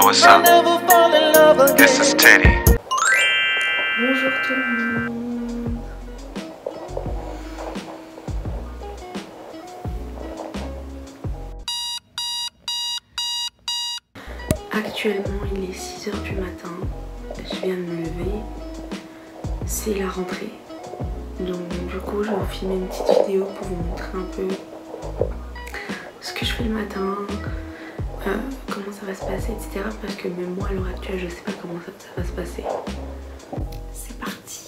what's up? This is Teddy. Bonjour tout le monde. Actuellement il est 6 h du matin. Je viens de me lever. C'est la rentrée. Donc du coup je vais vous filmer une petite vidéo pour vous montrer un peu ce que je fais le matin, comment ça va se passer, etc. Parce que même moi à l'heure actuelle je sais pas comment ça va se passer. C'est parti.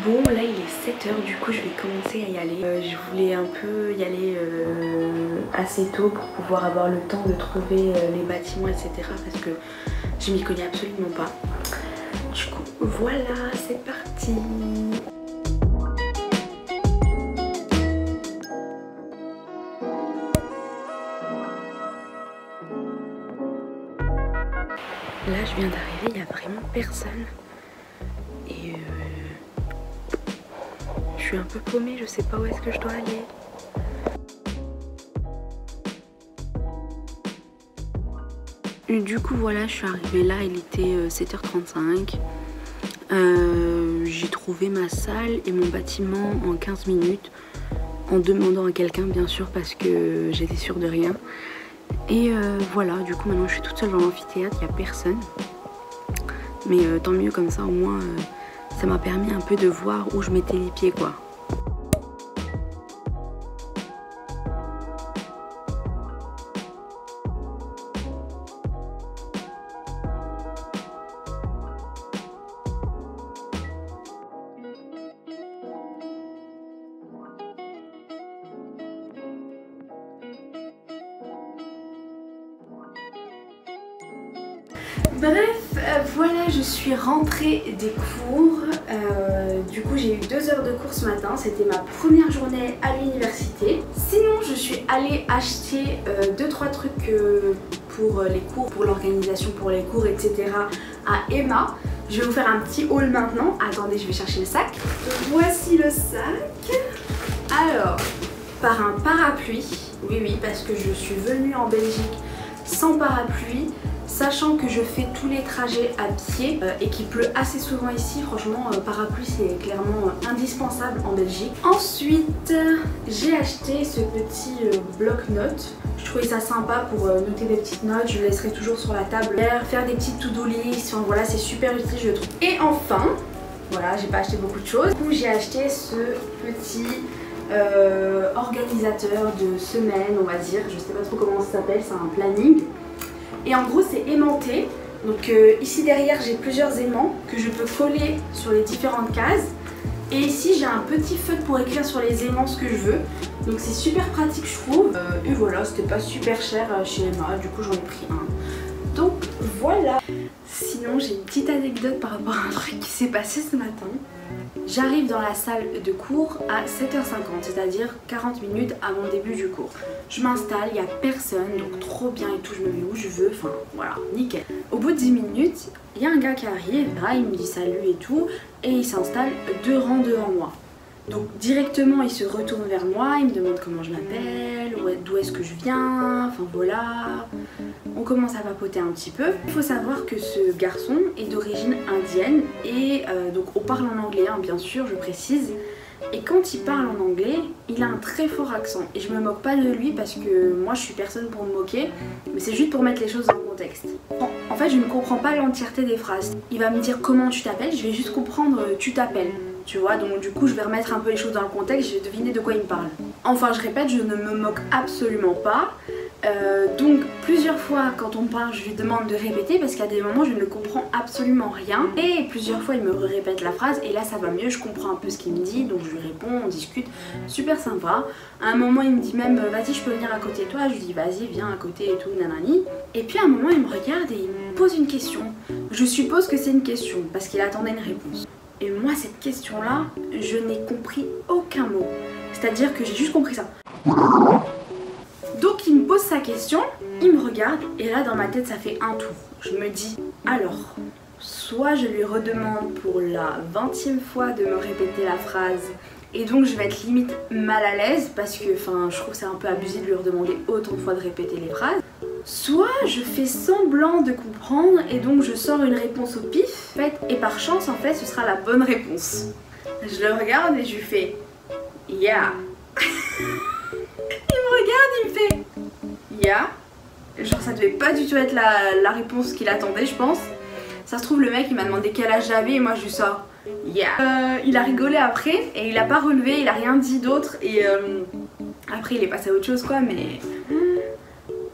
Bon là il est 7 h, du coup je vais commencer à y aller. Je voulais un peu y aller assez tôt pour pouvoir avoir le temps de trouver les bâtiments, etc. Parce que je m'y connais absolument pas. Du coup voilà, c'est parti. Là je viens d'arriver, il n'y a vraiment personne. Et je suis un peu paumée, je sais pas où est-ce que je dois aller. Et du coup voilà, je suis arrivée là, il était 7 h 35. J'ai trouvé ma salle et mon bâtiment en 15 minutes. En demandant à quelqu'un bien sûr parce que j'étais sûre de rien. Et voilà, du coup maintenant je suis toute seule dans l'amphithéâtre, il n'y a personne. Mais tant mieux, comme ça au moins ça m'a permis un peu de voir où je mettais les pieds quoi. Bref, voilà, je suis rentrée des cours. Du coup, j'ai eu 2 heures de cours ce matin. C'était ma première journée à l'université. Sinon, je suis allée acheter 2-3 trucs pour les cours, pour l'organisation, pour les cours, etc. à Emma. Je vais vous faire un petit haul maintenant. Attendez, je vais chercher le sac. Voici le sac. Alors, par un parapluie. Oui, parce que je suis venue en Belgique sans parapluie. Sachant que je fais tous les trajets à pied et qu'il pleut assez souvent ici, franchement parapluie c'est clairement indispensable en Belgique. Ensuite j'ai acheté ce petit bloc-notes. Je trouvais ça sympa pour noter des petites notes, je le laisserai toujours sur la table, faire des petites to-do list, enfin, voilà c'est super utile je trouve. Et enfin, voilà j'ai pas acheté beaucoup de choses, du coup j'ai acheté ce petit organisateur de semaine on va dire, je sais pas trop comment ça s'appelle, c'est un planning. Et en gros c'est aimanté, donc ici derrière j'ai plusieurs aimants que je peux coller sur les différentes cases. Et ici j'ai un petit feutre pour écrire sur les aimants ce que je veux. Donc c'est super pratique je trouve. Et voilà, c'était pas super cher chez Emma, du coup j'en ai pris un. Donc voilà. Sinon j'ai une petite anecdote par rapport à un truc qui s'est passé ce matin. J'arrive dans la salle de cours à 7 h 50, c'est-à-dire 40 minutes avant le début du cours. Je m'installe, il n'y a personne, donc trop bien et tout, je me mets où je veux, enfin voilà, nickel. Au bout de 10 minutes, il y a un gars qui arrive, là, il me dit salut et tout, et il s'installe 2 rangs devant moi. Donc directement il se retourne vers moi, il me demande comment je m'appelle, d'où est-ce que je viens, enfin voilà. On commence à papoter un petit peu. Il faut savoir que ce garçon est d'origine indienne et donc on parle en anglais hein, bien sûr, je précise. Et quand il parle en anglais, il a un très fort accent. Et je me moque pas de lui parce que moi je suis personne pour me moquer, mais c'est juste pour mettre les choses dans le contexte. En fait je ne comprends pas l'entièreté des phrases. Il va me dire comment tu t'appelles, je vais juste comprendre tu t'appelles. Tu vois, donc du coup je vais remettre un peu les choses dans le contexte, je vais deviner de quoi il me parle. Enfin je répète, je ne me moque absolument pas. Donc plusieurs fois quand on parle je lui demande de répéter parce qu'à des moments je ne comprends absolument rien et plusieurs fois il me répète la phrase et là ça va mieux, je comprends un peu ce qu'il me dit donc je lui réponds, on discute, super sympa. À un moment il me dit même vas-y je peux venir à côté de toi, je lui dis vas-y viens à côté et tout nanani. Et puis à un moment il me regarde et il me pose une question, je suppose que c'est une question parce qu'il attendait une réponse. Et moi cette question là je n'ai compris aucun mot, c'est à dire que j'ai juste compris ça. Donc il me pose sa question, il me regarde et là dans ma tête ça fait un tour. Je me dis alors, soit je lui redemande pour la 20e fois de me répéter la phrase et donc je vais être limite mal à l'aise parce que je trouve c'est un peu abusé de lui redemander autant de fois de répéter les phrases. Soit je fais semblant de comprendre et donc je sors une réponse au pif et par chance en fait ce sera la bonne réponse. Je le regarde et je lui fais yeah. Il me regarde, il me fait yeah. Genre ça devait pas du tout être la réponse qu'il attendait je pense. Ça se trouve le mec il m'a demandé quel âge j'avais et moi je lui sors yeah. Il a rigolé après et il a pas relevé, il a rien dit d'autre et après il est passé à autre chose quoi mais...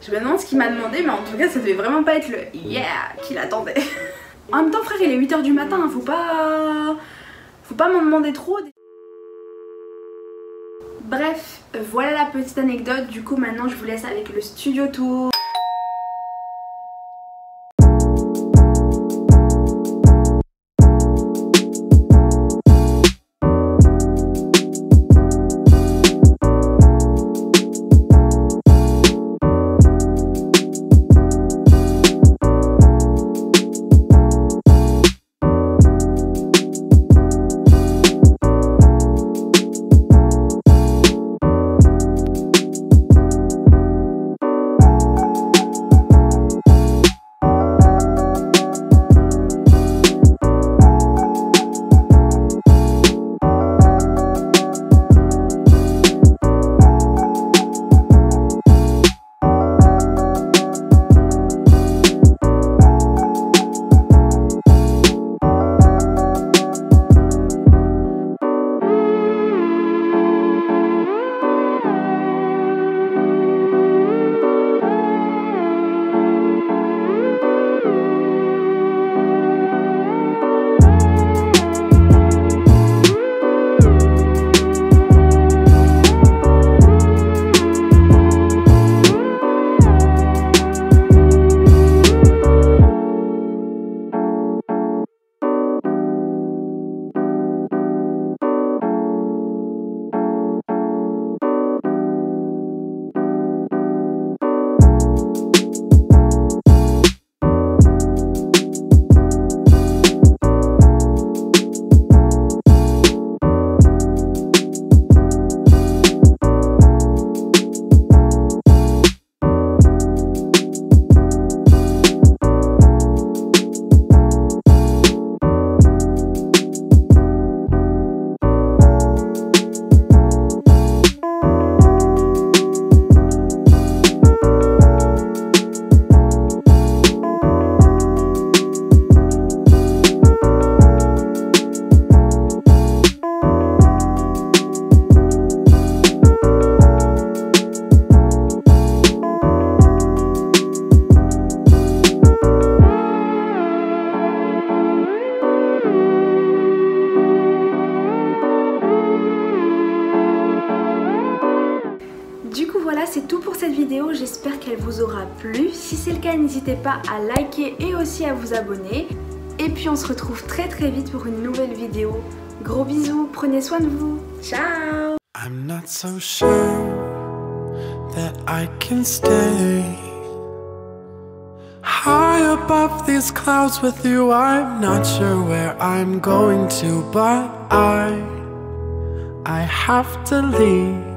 Je me demande ce qu'il m'a demandé mais en tout cas ça devait vraiment pas être le yeah qu'il attendait. En même temps frère il est 8 h du matin, faut pas m'en demander trop. Bref, voilà la petite anecdote, du coup maintenant je vous laisse avec le studio tour. C'est tout pour cette vidéo, j'espère qu'elle vous aura plu. Si c'est le cas, n'hésitez pas à liker et aussi à vous abonner. Et puis on se retrouve très vite pour une nouvelle vidéo. Gros bisous, prenez soin de vous. Ciao! I'm not so sure that I can stay high above these clouds with you. I'm not sure where I'm going to, but I have to leave.